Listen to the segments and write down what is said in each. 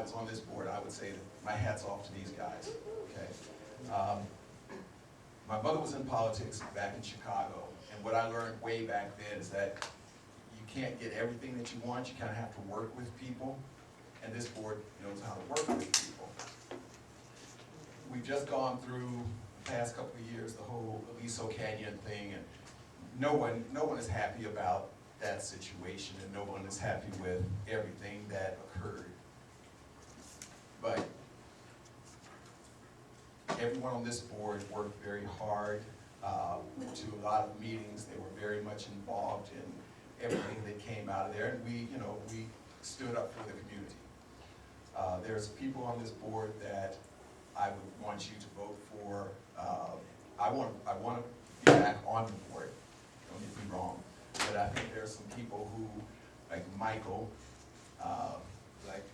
was on this board, I would say that my hat's off to these guys, okay? My mother was in politics back in Chicago, and what I learned way back then is that you can't get everything that you want. You kind of have to work with people, and this board knows how to work with people. We've just gone through the past couple of years the whole Aliso Canyon thing, and no one is happy about that situation, and no one is happy with everything that occurred. But everyone on this board worked very hard, went to a lot of meetings. They were very much involved in everything that came out of there, and we stood up for the community. There's people on this board that I would want you to vote for. I want to be back on the board. Don't get me wrong, but I think there are some people who, like Michael, like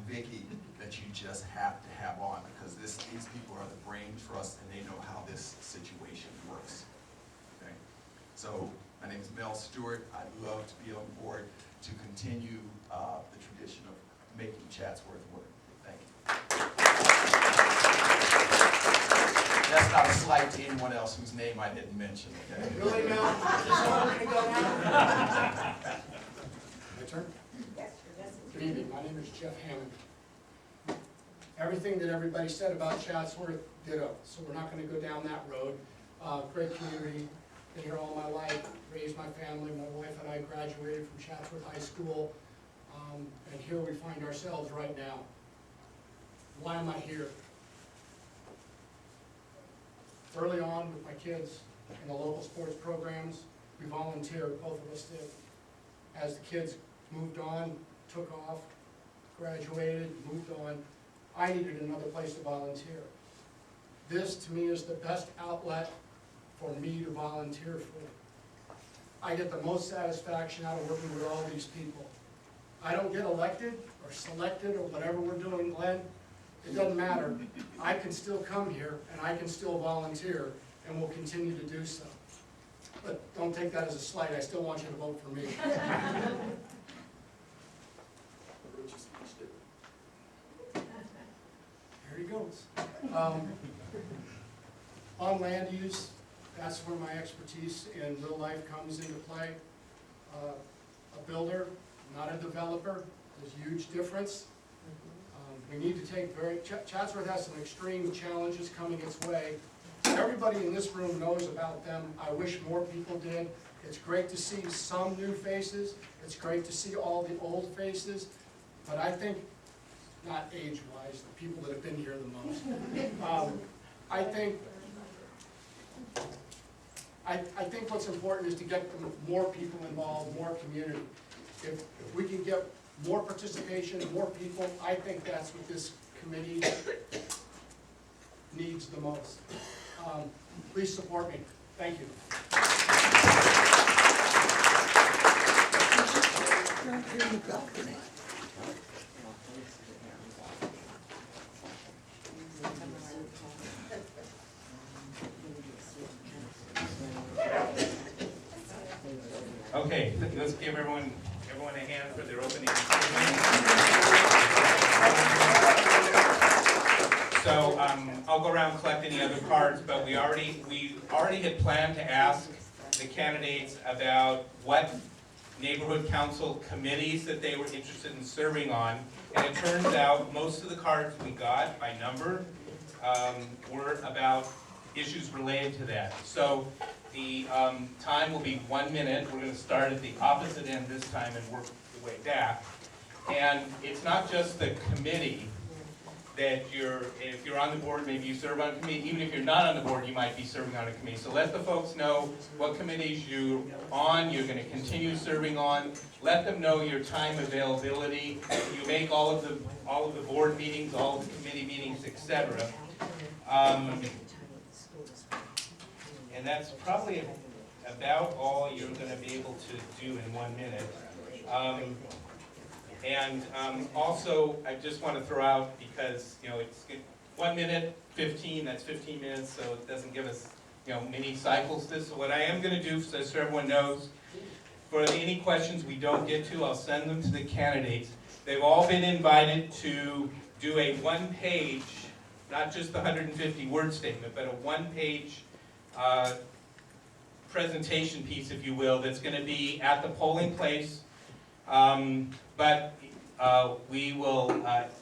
Vicky, that you just have to have on, because these people are the brain trust, and they know how this situation works. Okay, so my name is Mel Stewart. I'd love to be on board to continue the tradition of making Chatsworth work. Thank you. That's not a slight to anyone else whose name I didn't mention. Okay? Really, Mel? My turn? Yes. Good evening. My name is Jeff Hammond. Everything that everybody said about Chatsworth, ditto. So we're not going to go down that road. Great community. Been here all my life. Raised my family. My wife and I graduated from Chatsworth High School. And here we find ourselves right now. Why am I here? Early on with my kids in the local sports programs, we volunteered, both of us did. As the kids moved on, took off, graduated, moved on, I needed another place to volunteer. This, to me, is the best outlet for me to volunteer for. I get the most satisfaction out of working with all these people. I don't get elected or selected or whatever we're doing, Glenn. It doesn't matter. I can still come here and I can still volunteer, and will continue to do so. But don't take that as a slight. I still want you to vote for me. There he goes. On land use, that's where my expertise in real life comes into play. A builder, not a developer. There's a huge difference. We need to take Chatsworth has some extreme challenges coming its way. Everybody in this room knows about them. I wish more people did. It's great to see some new faces. It's great to see all the old faces. But I think, not age-wise, the people that have been here the most. I think what's important is to get more people involved, more community. If we can get more participation, more people, I think that's what this committee needs the most. Please support me. Thank you. Okay, let's give everyone a hand for their opening. So I'll go around and collect any other cards, but we already had planned to ask the candidates about what neighborhood council committees that they were interested in serving on, and it turns out most of the cards we got by number were about issues related to that. So the time will be 1 minute. We're going to start at the opposite end this time and work the way back. And it's not just the committee that if you're on the board, maybe you serve on a committee. Even if you're not on the board, you might be serving on a committee. So let the folks know what committees you're on, you're going to continue serving on. Let them know your time availability. You make all of the board meetings, all of the committee meetings, etc. And that's probably about all you're going to be able to do in 1 minute. Also, I just want to throw out, because it's 1 minute, 15. That's 15 minutes, so it doesn't give us mini cycles. So what I am going to do, so everyone knows, for any questions we don't get to, I'll send them to the candidates. They've all been invited to do a one-page, not just the 150-word statement, but a one-page presentation piece, if you will, that's going to be at the polling place. But we will,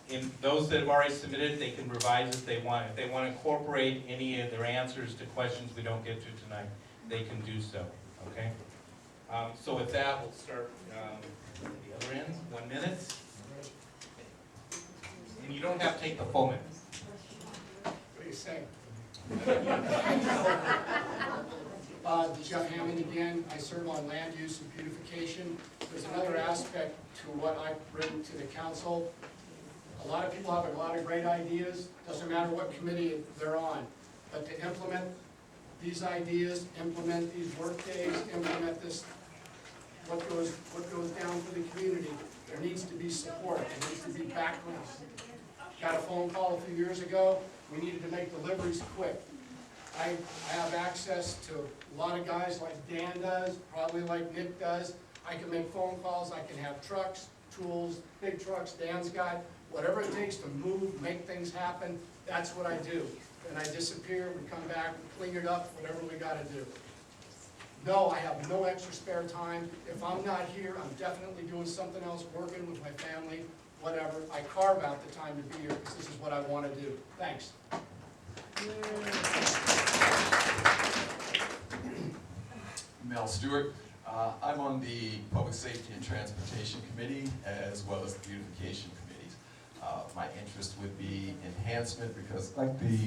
in those that have already submitted, they can revise if they want. If they want to incorporate any of their answers to questions we don't get to tonight, they can do so, okay? So with that, we'll start the other end, 1 minute. And you don't have to take the full minute. What do you say? Jeff Hammond again. I serve on land use and beautification. There's another aspect to what I bring to the council. A lot of people have a lot of great ideas. Doesn't matter what committee they're on. But to implement these ideas, implement these work days, implement this, what goes down for the community, there needs to be support. There needs to be background. Got a phone call a few years ago. We needed to make deliveries quick. I have access to a lot of guys like Dan does, probably like Nick does. I can make phone calls, I can have trucks, tools, big trucks Dan's got, whatever it takes to move, make things happen, that's what I do. And I disappear, we come back, we clean it up, whatever we gotta do. No, I have no extra spare time. If I'm not here, I'm definitely doing something else, working with my family, whatever. I carve out the time to be here because this is what I wanna do. Thanks. Mel Stewart. I'm on the Public Safety and Transportation Committee as well as the Beautification Committees. My interest would be enhancement because like the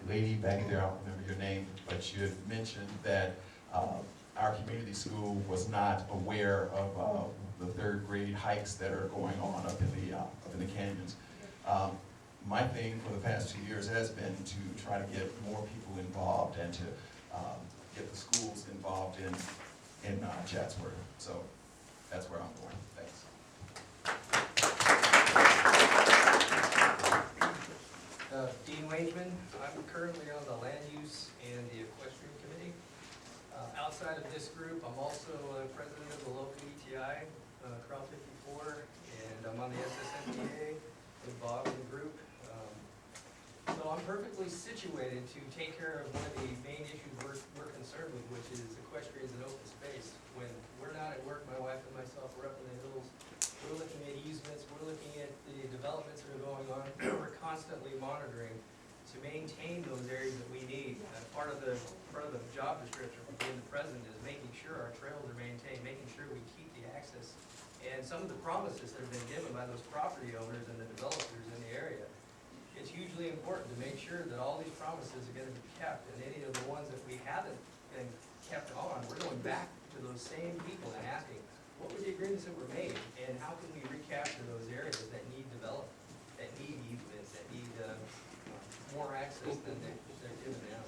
lady back there, I don't remember your name, but you had mentioned that our community school was not aware of the third grade hikes that are going on up in the canyons. My thing for the past 2 years has been to try to get more people involved and to get the schools involved in Chatsworth. So that's where I'm going. Thanks. Dean Wageman. I'm currently on the Land Use and the Equestrian Committee. Outside of this group, I'm also president of the local ETI, Crowd 54, and I'm on the SSMTA with Bob and the group. So I'm perfectly situated to take care of one of the main issues we're concerned with, which is equestrians and open space. When we're not at work, my wife and myself, we're up in the hills, we're looking at easements, we're looking at the developments that are going on. We're constantly monitoring to maintain those areas that we need. Part of the job description for being the president is making sure our trails are maintained, making sure we keep the access. And some of the promises that have been given by those property owners and the developers in the area, it's hugely important to make sure that all these promises are going to be kept, and any of the ones that we haven't been kept on, we're going back to those same people and asking, what were the agreements that were made, and how can we recapture those areas that need development, that need easements, that need more access than they're given now.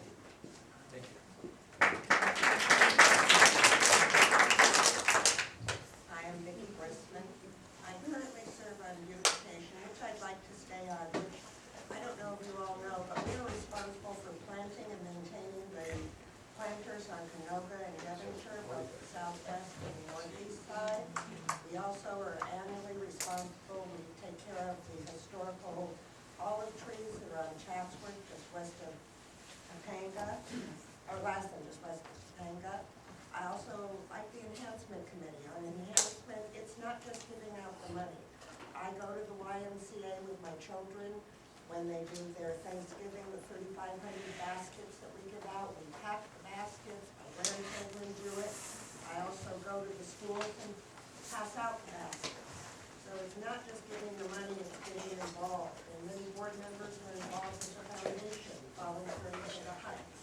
Thank you. I am Vicki Bristman. I currently serve on beautification, which I'd like to stay on, which I don't know if you all know, but we are responsible for planting and maintaining the planters on Canoga and Devonshire, both the southwest and northeast side. We also are annually responsible, we take care of the historical olive trees that are on Chatsworth, just west of Topanga, or less than just west of Topanga. I also like the enhancement committee. On enhancement, it's not just giving out the money. I go to the YMCA with my children when they do their Thanksgiving, the 3,500 baskets that we give out. We pack the baskets, my grandchildren do it. I also go to the schools and pass out the baskets. So it's not just giving the money, it's getting involved. And many board members are involved with the foundation, volunteering for the hikes.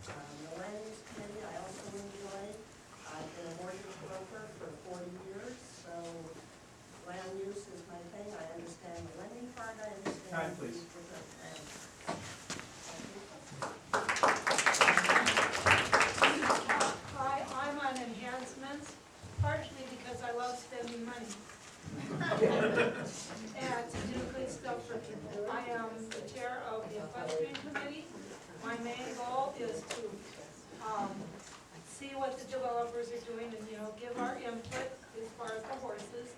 The land use committee I also enjoy. I've been a mortgage broker for 40 years, so land use is my thing. I understand the lending part, I understand. Time, please. Hi, I'm on enhancements, partially because I love spending money. And to do good stuff for people. I am the chair of the equestrian committee. My main goal is to see what the developers are doing and, give our input as far as the horses.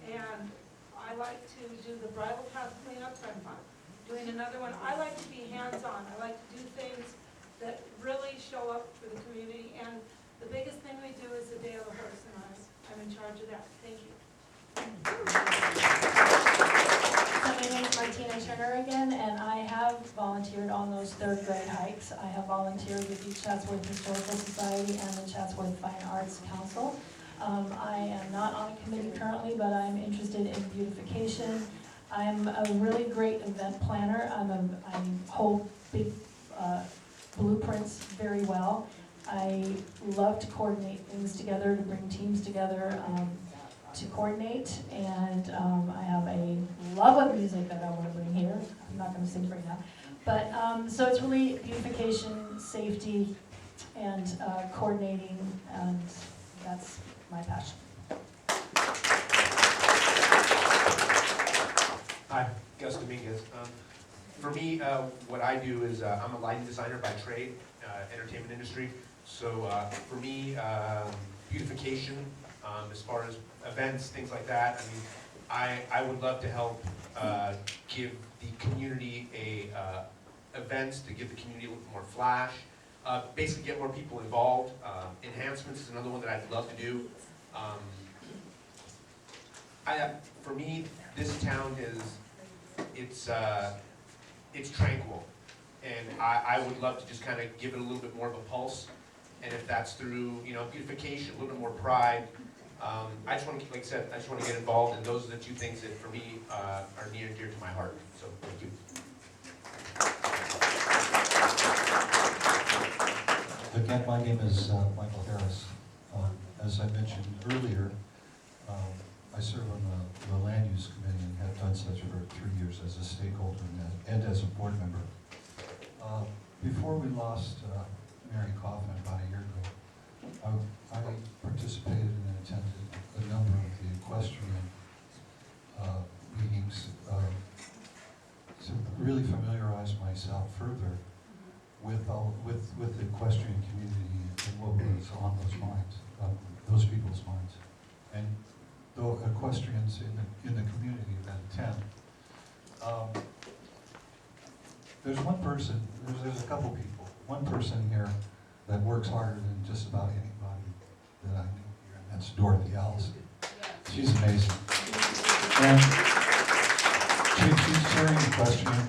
and I like to do the bridle path cleanups. I'm doing another one. I like to be hands-on. I like to do things that really show up for the community, and the biggest thing we do is the Day of the Horse, and I'm in charge of that. Thank you. So my name is Martina Turner again, and I have volunteered on those third grade hikes. I have volunteered with the Chatsworth Historical Society and the Chatsworth Fine Arts Council. I am not on a committee currently, but I'm interested in beautification. I'm a really great event planner. I hold big blueprints very well. I love to coordinate things together, to bring teams together, to coordinate, and I have a love of music that I want to bring here. I'm not going to sing right now, but so it's really beautification, safety, and coordinating, and that's my passion. Hi, Gus Dominguez. For me, what I do is I'm a lighting designer by trade, entertainment industry. So for me, beautification, as far as events, things like that, I mean, I would love to help give the community events to give the community a little more flash, basically get more people involved. Enhancements is another one that I'd love to do. For me, this town it's tranquil, and I would love to just kind of give it a little bit more of a pulse, and if that's through, you know, beautification, a little bit more pride. I just want to, like I said, I just want to get involved, and those are the two things that for me are near and dear to my heart. So thank you. Again, my name is Michael Harris. As I mentioned earlier, I serve on the Land Use Committee and have done such for 3 years as a stakeholder and as a board member. Before we lost Mary Coffin about a year ago, I participated and attended a number of the equestrian meetings to really familiarize myself further with the equestrian community and what was on those minds, those people's minds, and the equestrians in the community that attend. There's one person, there's a couple people, one person here that works harder than just about anybody that I know here, and that's Dorothy Allison. She's amazing. And she's chairing the equestrian.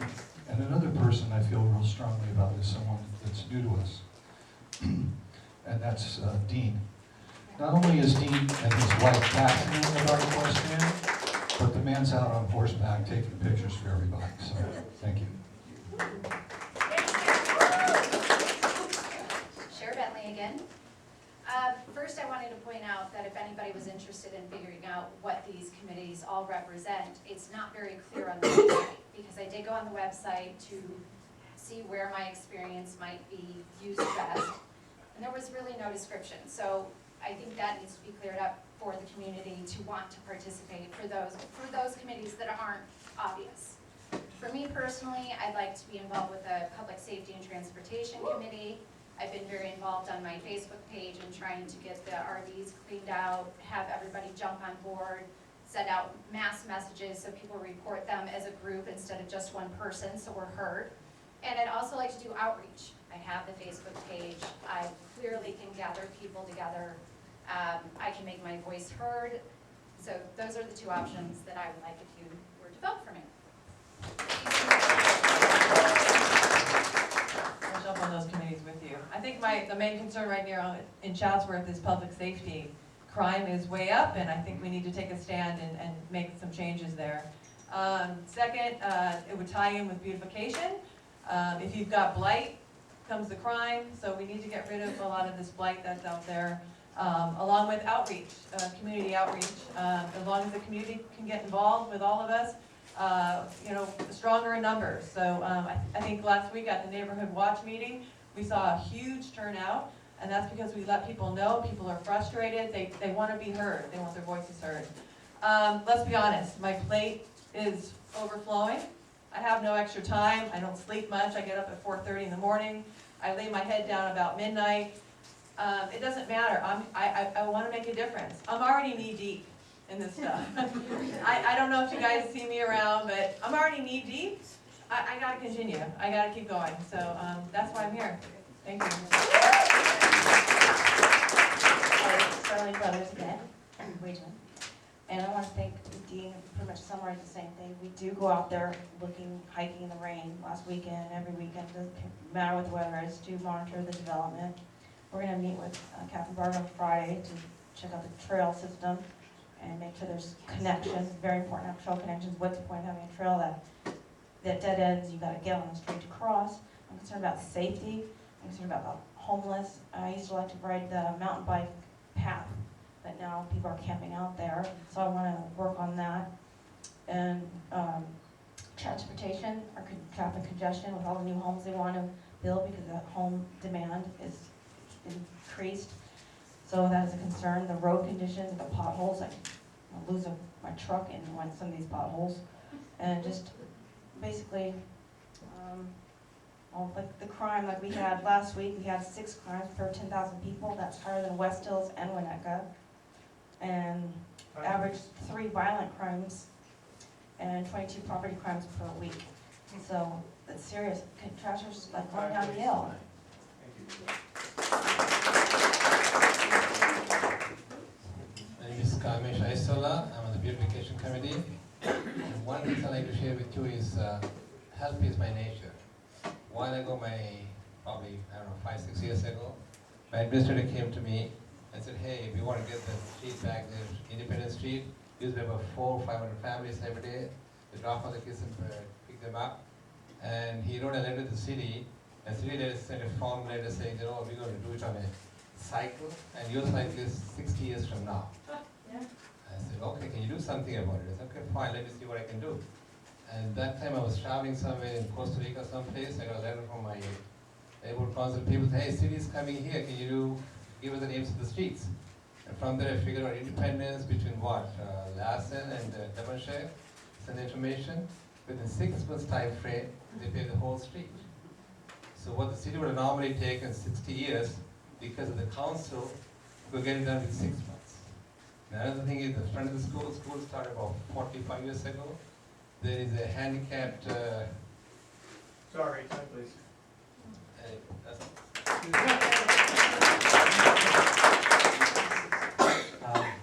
And another person I feel real strongly about is someone that's new to us, and that's Dean. Not only is Dean and his wife passionate about equestrian, but the man's out on horseback taking pictures for everybody, so thank you. Chair Bentley again. First, I wanted to point out that if anybody was interested in figuring out what these committees all represent, it's not very clear on the website, because I did go on the website to see where my experience might be used best, and there was really no description. So I think that needs to be cleared up for the community to want to participate for those committees that aren't obvious. For me personally, I'd like to be involved with the Public Safety and Transportation Committee. I've been very involved on my Facebook page in trying to get the RVs cleaned out, have everybody jump on board, send out mass messages so people report them as a group instead of just one person, so we're heard. And I'd also like to do outreach. I have the Facebook page. I clearly can gather people together. I can make my voice heard. So those are the two options that I would like if you were to vote for me. I'll jump on those committees with you. I think the main concern right now in Chatsworth is public safety. Crime is way up, and I think we need to take a stand and make some changes there. Second, it would tie in with beautification. If you've got blight, comes the crime, so we need to get rid of a lot of this blight that's out there, along with outreach, community outreach. As long as the community can get involved with all of us, you know, stronger in numbers. So I think last week at the Neighborhood Watch meeting, we saw a huge turnout, and that's because we let people know people are frustrated, they want to be heard, they want their voices heard. Let's be honest, my plate is overflowing. I have no extra time, I don't sleep much, I get up at 4:30 in the morning, I lay my head down about midnight. It doesn't matter, I want to make a difference. I'm already knee deep in this stuff. I don't know if you guys see me around, but I'm already knee deep. I gotta continue. I gotta keep going. So that's why I'm here. Thank you. Sterling Brothers again, Wageman. And I want to thank Dean, pretty much summarized the same thing. We do go out there looking, hiking in the rain last weekend, every weekend, doesn't matter what the weather is, to monitor the development. We're going to meet with Captain Barber on Friday to check out the trail system and make sure there's connections, very important to have trail connections. What's the point of having a trail that dead ends, you got to get on the street to cross? I'm concerned about safety. I'm concerned about the homeless. I used to like to ride the mountain bike path, but now people are camping out there, so I want to work on that. And transportation, or traffic congestion with all the new homes they want to build because the home demand is increased. So that is a concern. The road conditions, the potholes, I'll lose my truck in some of these potholes. And just basically, like the crime like we had last week, we had 6 crimes per 10,000 people. That's higher than West Hills and Winnetka. And average 3 violent crimes and 22 property crimes per week. So it's serious. Trash is just like going downhill. My name is Kamesh Aisola. I'm on the Beautification Committee. And one thing I'd like to share with you is help is my nature. A while ago, probably, 5, 6 years ago, my administrator came to me and said, hey, we want to get the street back there, Independence Street. Used to be about 400 or 500 families every day. They drop off the kids and pick them up. And he wrote a letter to the city, and the city sent a form letter saying, we're going to do it on a cycle, and use like this 60 years from now. Yeah. I said, okay, can you do something about it? I said, okay, fine, let me see what I can do. And that time I was traveling somewhere in Costa Rica someplace. I got a letter from my neighborhood council. People said, hey, city's coming here. Can you give us the names of the streets? And from there I figured out Independence between what? Lassen and Devonshire. Send information. Within 6 months time frame, they pay the whole street. So what the city would have normally taken 60 years, because of the council, we're getting done with 6 months. And another thing is the front of the school started about 45 years ago. There is a handicapped. Sorry, time please.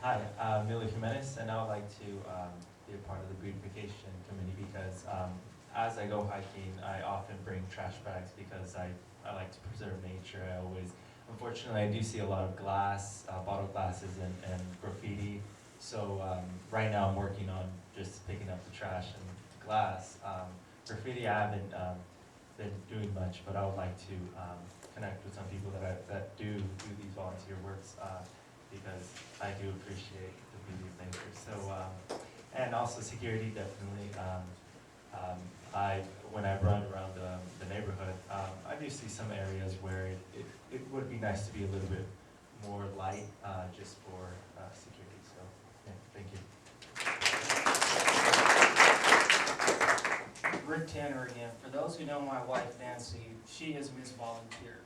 Hi, I'm Millie Jimenez, and I would like to be a part of the beautification committee because as I go hiking, I often bring trash bags because I like to preserve nature. Unfortunately, I do see a lot of glass, bottle glasses, and graffiti. So right now I'm working on just picking up the trash and glass. Graffiti, I haven't been doing much, but I would like to connect with some people that do these volunteer works because I do appreciate the beauty of nature. So, and also security, definitely. When I run around the neighborhood, I do see some areas where it would be nice to be a little bit more light just for security. So, yeah, thank you. Rick Tanner again. For those who know my wife Nancy, she is Miss Volunteer.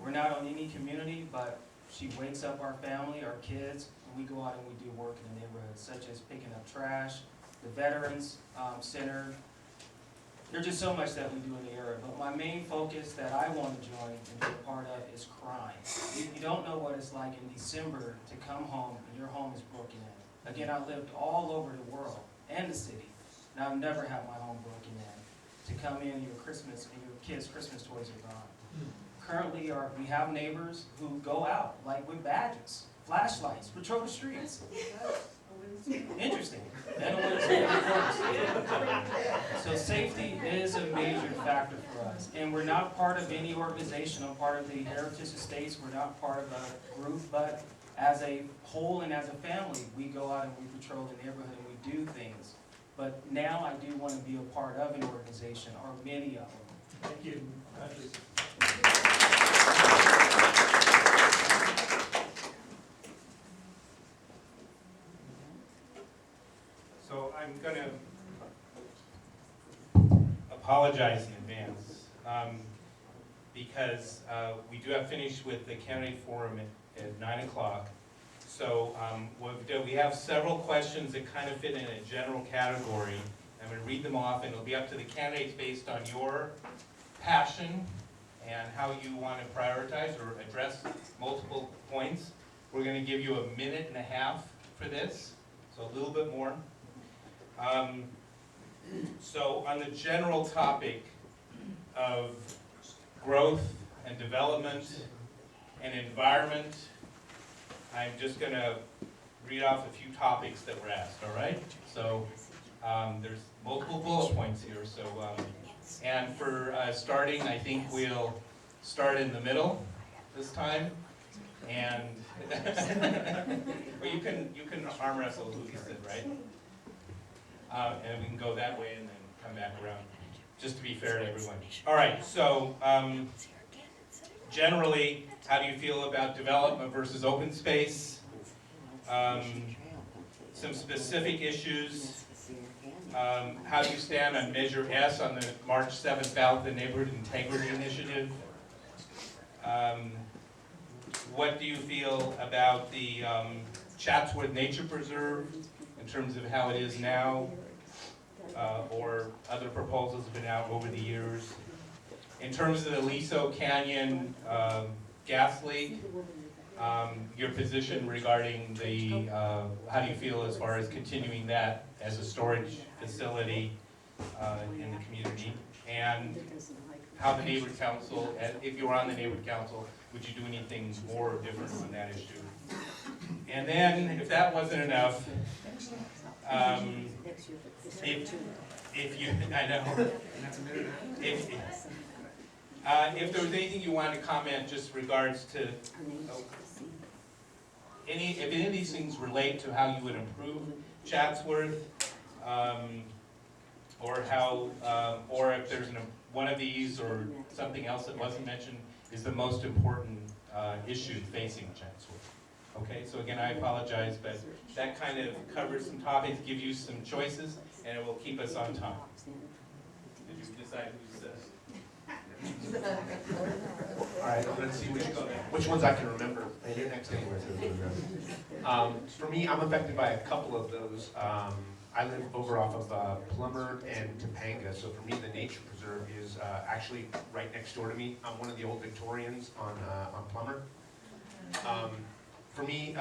We're not on any community, but she wakes up our family, our kids, and we go out and we do work in the neighborhood, such as picking up trash, the Veterans Center. There's just so much that we do in the area, but my main focus that I want to join and be a part of is crime. You don't know what it's like in December to come home and your home is broken in. Again, I lived all over the world and the city, and I've never had my home broken in. To come in, your Christmas and your kids' Christmas toys are gone. Currently, we have neighbors who go out, like with badges, flashlights, patrol the streets. Interesting. So safety is a major factor for us. And we're not part of any organization. I'm part of the Heritage Estates. We're not part of a group, but as a whole and as a family, we go out and we patrol the neighborhood and we do things. But now I do want to be a part of an organization, or many of them. Thank you. So I'm going to apologize in advance because we do have finished with the candidate forum at 9 o'clock. So we have several questions that kind of fit in a general category. I'm going to read them off, and it'll be up to the candidates based on your passion and how you want to prioritize or address multiple points. We're going to give you 1.5 minutes for this, so a little bit more. So on the general topic of growth and development and environment, I'm just going to read off a few topics that were asked, all right? So there's multiple bullet points here. So, and for starting, I think we'll start in the middle this time. And well, you can arm wrestle who you said, right? And we can go that way and then come back around, just to be fair to everyone. All right, so generally, how do you feel about development versus open space? Some specific issues. How do you stand on Measure S on the March 7th ballot, the Neighborhood Integrity Initiative? What do you feel about the Chatsworth Nature Preserve in terms of how it is now, or other proposals have been out over the years? In terms of the Liso Canyon gas leak, your position regarding the, how do you feel as far as continuing that as a storage facility in the community? And how the neighborhood council, if you were on the neighborhood council, would you do anything more or different on that issue? And then, if that wasn't enough, if you, I know, if there was anything you wanted to comment just regards to, if any of these things relate to how you would improve Chatsworth, or how, or if there's one of these or something else that wasn't mentioned is the most important issue facing Chatsworth. Okay, so again, I apologize, but that kind of covers some topics, give you some choices, and it will keep us on time. Did you decide who says? All right, let's see which ones I can remember. Hey, you're next anyway. For me, I'm affected by a couple of those. I live over off of Plummer and Topanga, so for me, the nature preserve is actually right next door to me. I'm one of the old Victorians on Plummer. For me,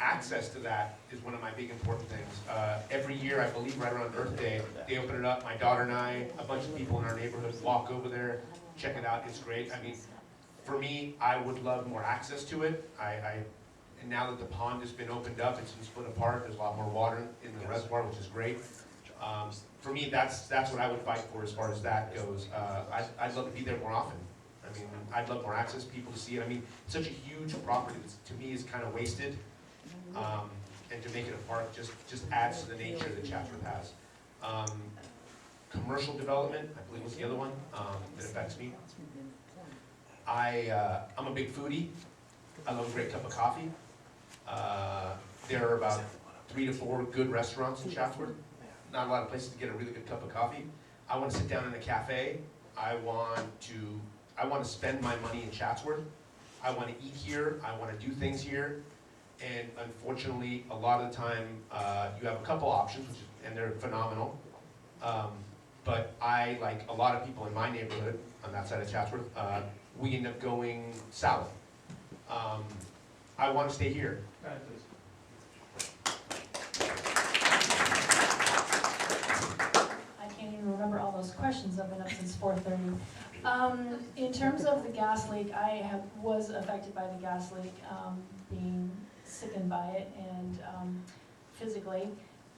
access to that is one of my big important things. Every year, I believe right around Earth Day, they open it up. My daughter and I, a bunch of people in our neighborhood walk over there, check it out. It's great. I mean, for me, I would love more access to it. And now that the pond has been opened up, it's been split apart, there's a lot more water in the reservoir, which is great. For me, that's what I would fight for as far as that goes. I'd love to be there more often. I mean, I'd love more access, people to see it. I mean, it's such a huge property that to me is kind of wasted. And to make it a park just adds to the nature that Chatsworth has. Commercial development, I believe was the other one that affects me. I'm a big foodie. I love a great cup of coffee. There are about 3 to 4 good restaurants in Chatsworth. Not a lot of places to get a really good cup of coffee. I want to sit down in a cafe. I want to spend my money in Chatsworth. I want to eat here. I want to do things here. And unfortunately, a lot of the time, you have a couple options, and they're phenomenal. But I, like a lot of people in my neighborhood, on that side of Chatsworth, we end up going south. I want to stay here. I can't even remember all those questions. I've been up since 4:30. In terms of the gas leak, I was affected by the gas leak, being sickened by it and physically.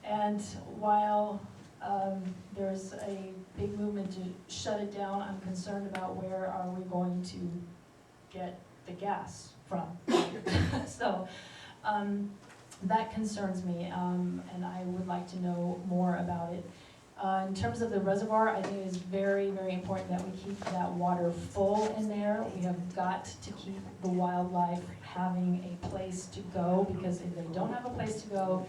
And while there's a big movement to shut it down, I'm concerned about where are we going to get the gas from. So that concerns me, and I would like to know more about it. In terms of the reservoir, I think it is very, very important that we keep that water full in there. We have got to keep the wildlife having a place to go, because if they don't have a place to go,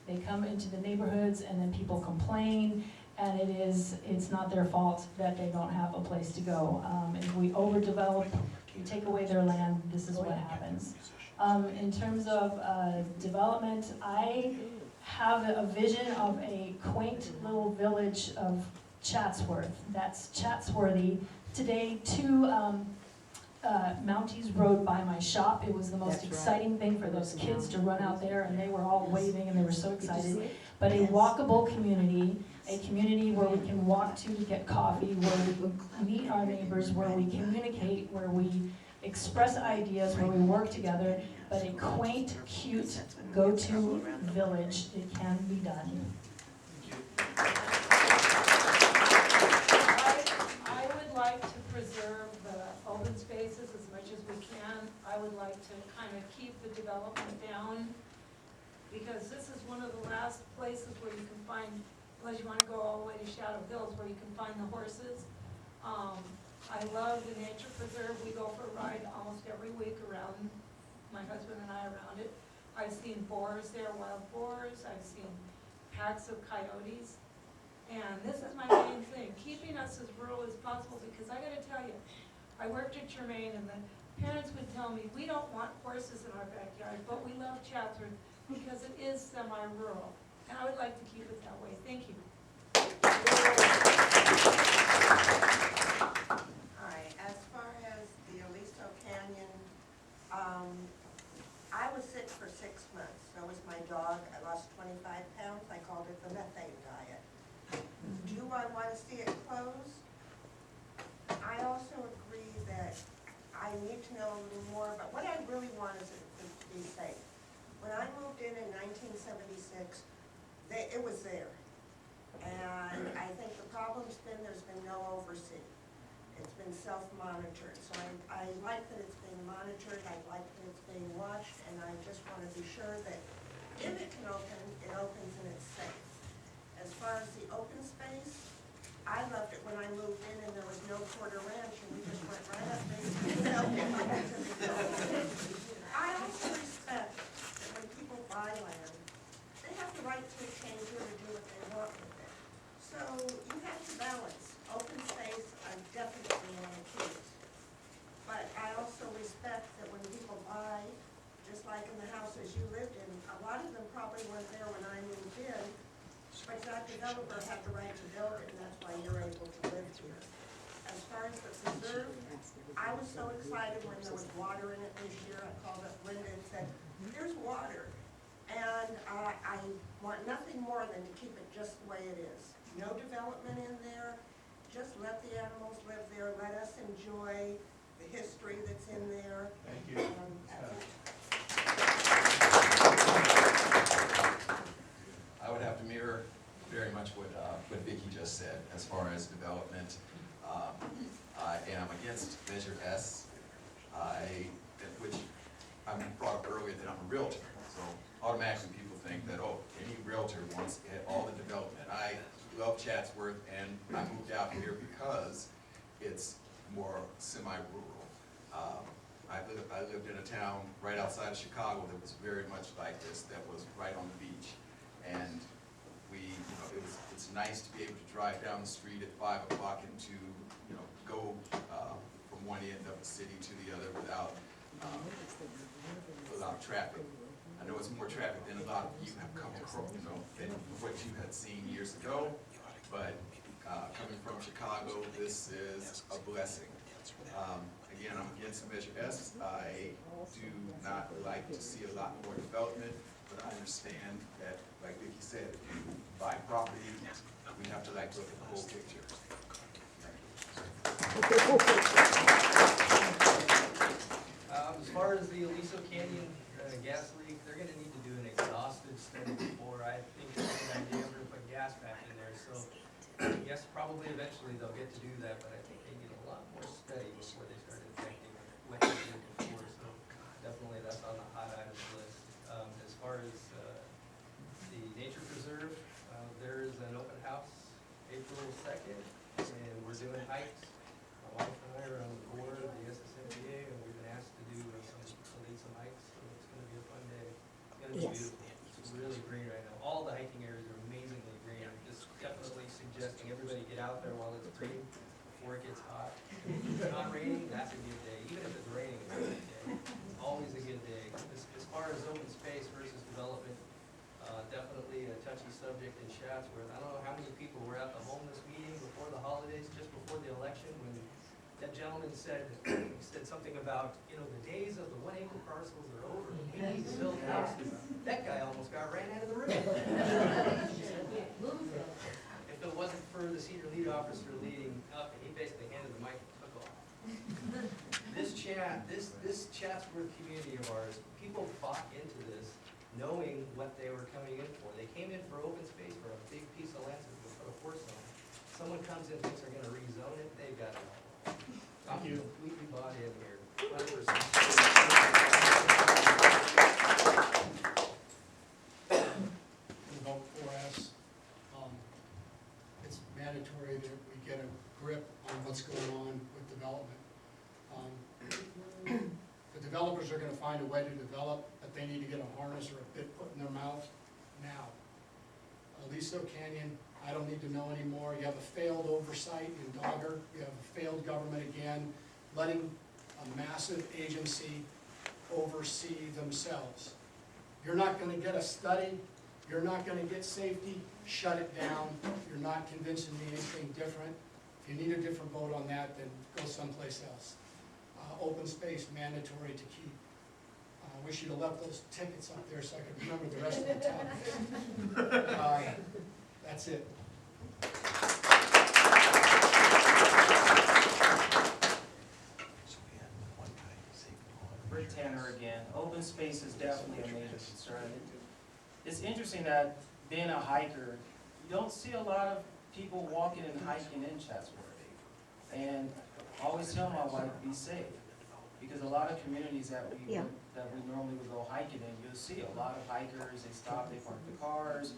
they come into the neighborhoods and then people complain, and it's not their fault that they don't have a place to go. If we overdevelop, we take away their land, this is what happens. In terms of development, I have a vision of a quaint little village of Chatsworth. That's Chatsworthy. Today, two Mounties rode by my shop. It was the most exciting thing for those kids to run out there, and they were all waving and they were so excited. But a walkable community, a community where we can walk to get coffee, where we meet our neighbors, where we communicate, where we express ideas, where we work together, but a quaint, cute, go-to village. It can be done. I would like to preserve the open spaces as much as we can. I would like to kind of keep the development down, because this is one of the last places where you can find, unless you want to go all the way to Shadow Hills, where you can find the horses. I love the nature preserve. We go for a ride almost every week around, my husband and I around it. I've seen boars there, wild boars. I've seen packs of coyotes. And this is my main thing, keeping us as rural as possible, because I gotta tell you, I worked at Germain and the parents would tell me, we don't want horses in our backyard, but we love Chatsworth because it is semi-rural. And I would like to keep it that way. Thank you. All right, as far as the Aliso Canyon, I was sick for 6 months. So was my dog. I lost 25 pounds. I called it the methane diet. Do I want to see it close? I also agree that I need to know a little more, but what I really want is it to be safe. When I moved in 1976, it was there. And I think the problem's been there's been no oversee. It's been self-monitored. So I like that it's being monitored, I like that it's being watched, and I just want to be sure that if it can open, it opens and it's safe. As far as the open space, I loved it when I moved in and there was no quarter ranch and we just went right up there. I also respect that when people buy land, they have the right to change it or do what they want with it. So you have to balance. Open space, I definitely want to keep. But I also respect that when people buy, just like in the houses you lived in, a lot of them probably weren't there when I moved in. But that developer had the right to build it, and that's why you're able to live here. As far as the preserve, I was so excited when there was water in it this year. I called up Linda and said, there's water. And I want nothing more than to keep it just the way it is. No development in there. Just let the animals live there. Let us enjoy the history that's in there. Thank you. I would have to mirror very much what Vicki just said as far as development. I am against Measure S, which I brought up earlier that I'm a realtor. So automatically people think that, oh, any realtor wants to get all the development. I love Chatsworth and I moved out here because it's more semi-rural. I lived in a town right outside of Chicago that was very much like this, that was right on the beach. And it's nice to be able to drive down the street at 5 o'clock and to, go from one end of the city to the other without traffic. I know it's more traffic than a lot of you have come across, than what you had seen years ago. But coming from Chicago, this is a blessing. Again, I'm against Measure S. I do not like to see a lot more development, but I understand that, like Vicki said, if you buy property, we have to look at the whole picture. As far as the Aliso Canyon gas leak, they're gonna need to do an exhaustive study before I think it's a good idea to put gas back in there. So yes, probably eventually they'll get to do that, but I think they need a lot more study before they start injecting electricity before. So definitely that's on the hot items list. As far as the nature preserve, there is an open house April 2nd, and we're doing hikes. My wife and I are on the board of the SSMPA, and we've been asked to do lead some hikes, so it's going to be a fun day. It's going to be beautiful. It's really green right now. All the hiking areas are amazingly green. I'm just definitely suggesting everybody get out there while it's green before it gets hot. If it's not raining, that's a good day. Even if it's raining, it's a good day. It's always a good day. As far as open space versus development, definitely a touchy subject in Chatsworth. I don't know how many people were at the homeless meeting before the holidays, just before the election, when that gentleman said something about, you know, the days of the 1 acre parcels are over. We need to build houses. That guy almost got ran out of the room. If it wasn't for the senior lead officer leading up, and he basically handed the mic and took off. This Chatsworth community of ours, people bought into this knowing what they were coming in for. They came in for open space for a big piece of land to put a horse on. Someone comes in and thinks they're gonna rezone it, they've got it all. I'm completely bought in here, 100%. Vote for us. It's mandatory that we get a grip on what's going on with development. The developers are gonna find a way to develop, but they need to get a harness or a bit put in their mouth now. Aliso Canyon, I don't need to know anymore. You have a failed oversight in Dogger. You have a failed government again, letting a massive agency oversee themselves. You're not gonna get a study. You're not gonna get safety. Shut it down. You're not convincing me anything different. If you need a different vote on that, then go someplace else. Open space mandatory to keep. I wish you'd have left those tickets up there so I could remember the rest of the topics. That's it. Rick Tanner again. Open space is definitely a major concern. It's interesting that being a hiker, you don't see a lot of people walking and hiking in Chatsworth. And I always tell my wife, be safe. Because a lot of communities that we normally would go hiking in, you'll see a lot of hikers, they stop, they park the cars.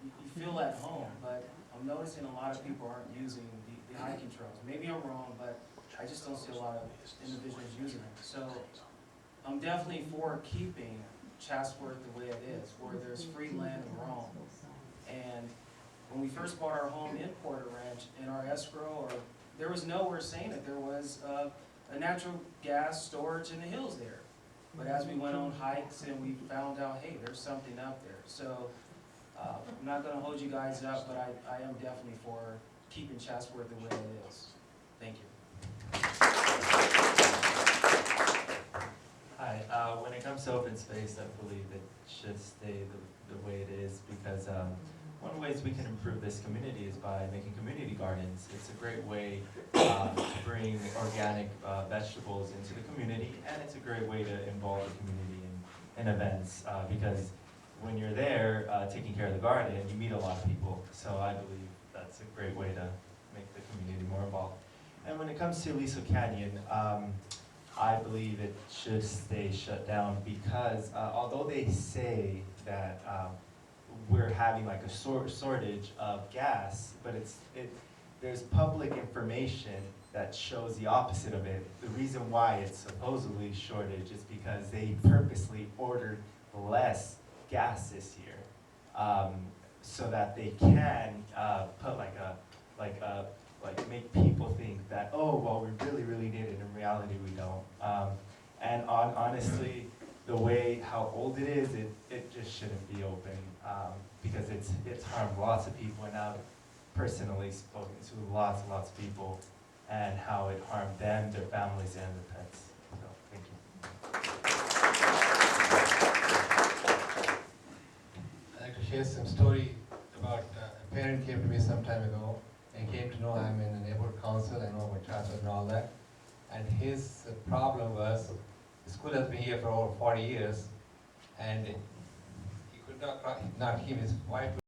You feel at home, but I'm noticing a lot of people aren't using the hiking trails. Maybe I'm wrong, but I just don't see a lot of individuals using them. So I'm definitely for keeping Chatsworth the way it is, where there's free land and roam. And when we first bought our home in Porter Ranch, in our escrow, there was nowhere saying that there was a natural gas storage in the hills there. But as we went on hikes and we found out, hey, there's something up there. So I'm not gonna hold you guys up, but I am definitely for keeping Chatsworth the way it is. Thank you. Hi, when it comes to open space, I believe it should stay the way it is because one of the ways we can improve this community is by making community gardens. It's a great way to bring organic vegetables into the community, and it's a great way to involve the community in events because when you're there taking care of the garden, you meet a lot of people. So I believe that's a great way to make the community more involved. And when it comes to Aliso Canyon, I believe it should stay shut down because although they say that we're having like a shortage of gas, but there's public information that shows the opposite of it. The reason why it's supposedly shortage is because they purposely ordered less gas this year, so that they can put make people think that, oh, well, we really need it. In reality, we don't. And honestly, the way how old it is, it just shouldn't be open because it's harmed lots of people, and I've personally spoken to lots and lots of people and how it harmed them, their families, and their pets. So, thank you. I'd like to share some story about a parent came to me some time ago and came to know I'm in the neighborhood council, I know about Chatsworth and all that. And his problem was, the school has been here for over 40 years, and he could not him, his wife